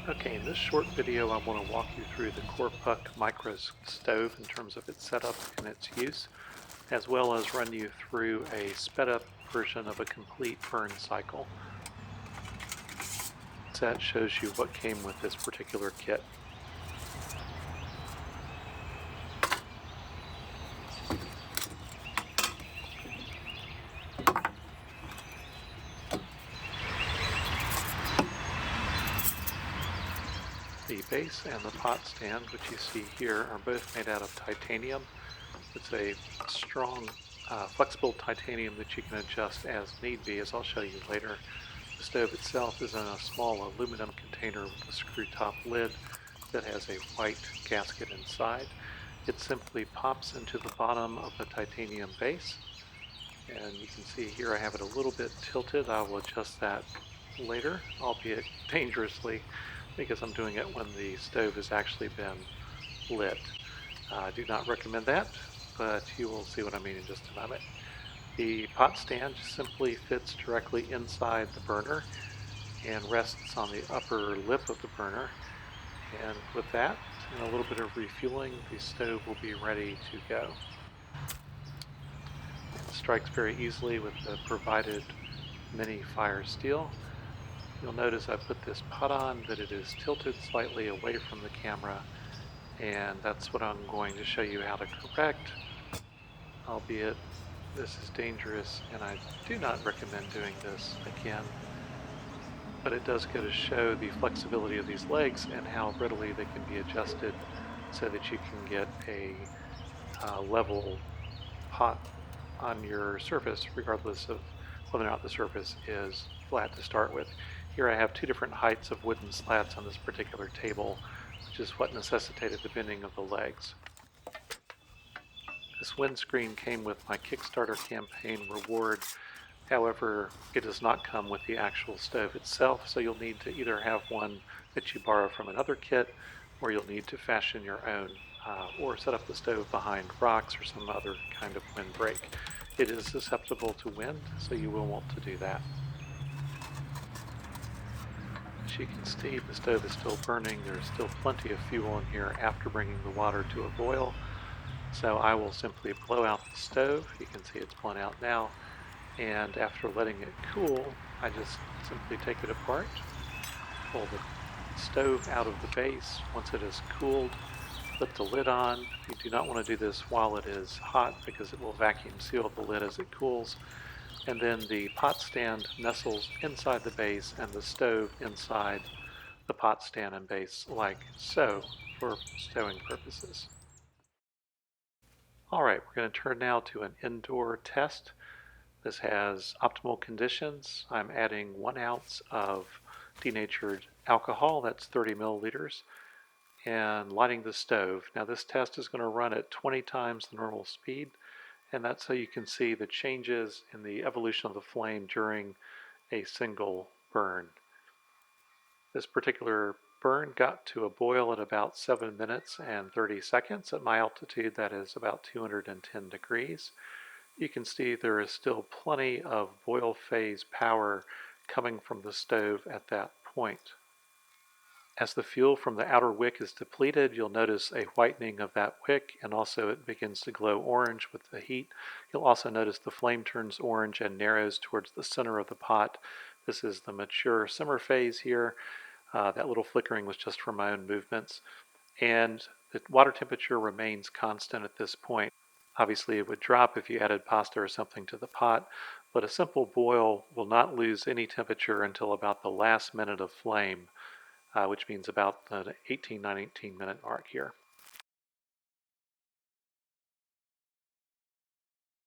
Okay, in this short video I want to walk you through the Corpuck micro stove in terms of its setup and its use, as well as run you through a sped up version of a complete burn cycle. That shows you what came with this particular kit. The base and the pot stand, which you see here, are both made out of titanium. It's a strong, flexible titanium that you can adjust as need be, as I'll show you later. The stove itself is in a small aluminum container with a screw top lid that has a white gasket inside. It simply pops into the bottom of the titanium base, and you can see here I have it a little bit tilted. I will adjust that later, albeit dangerously, because I'm doing it when the stove has actually been lit. I do not recommend that, but you will see what I mean in just a moment. The pot stand simply fits directly inside the burner and rests on the upper lip of the burner. And with that and a little bit of refueling, the stove will be ready to go. It strikes very easily with the provided mini fire steel. You'll notice I put this pot on that it is tilted slightly away from the camera, and that's what I'm going to show you how to correct, albeit this is dangerous and I do not recommend doing this again, but it does go to show the flexibility of these legs and how readily they can be adjusted so that you can get a level pot on your surface regardless of whether or not the surface is flat to start with. Here I have two different heights of wooden slats on this particular table, which is what necessitated the bending of the legs. This windscreen came with my Kickstarter campaign reward. However, it does not come with the actual stove itself, so you'll need to either have one that you borrow from another kit, or you'll need to fashion your own, or set up the stove behind rocks or some other kind of windbreak. It is susceptible to wind, so you will want to do that. As you can see, the stove is still burning. There's still plenty of fuel in here after bringing the water to a boil. So I will simply blow out the stove. You can see it's blown out now. And after letting it cool, I just simply take it apart, pull the stove out of the base. Once it is cooled, put the lid on. You do not want to do this while it is hot because it will vacuum seal the lid as it cools. And then the pot stand nestles inside the base and the stove inside the pot stand and base, like so, for stowing purposes. All right, we're going to turn now to an indoor test. This has optimal conditions. I'm adding 1 ounce of denatured alcohol, that's 30 milliliters, and lighting the stove. Now this test is going to run at 20 times the normal speed, and that's so you can see the changes in the evolution of the flame during a single burn. This particular burn got to a boil at about 7 minutes and 30 seconds. At my altitude, that is about 210 degrees. You can see there is still plenty of boil phase power coming from the stove at that point. As the fuel from the outer wick is depleted, you'll notice a whitening of that wick, and also it begins to glow orange with the heat. You'll also notice the flame turns orange and narrows towards the center of the pot. This is the mature simmer phase here. That little flickering was just from my own movements. And the water temperature remains constant at this point. Obviously, it would drop if you added pasta or something to the pot, but a simple boil will not lose any temperature until about the last minute of flame, which means about the 18 minute mark here.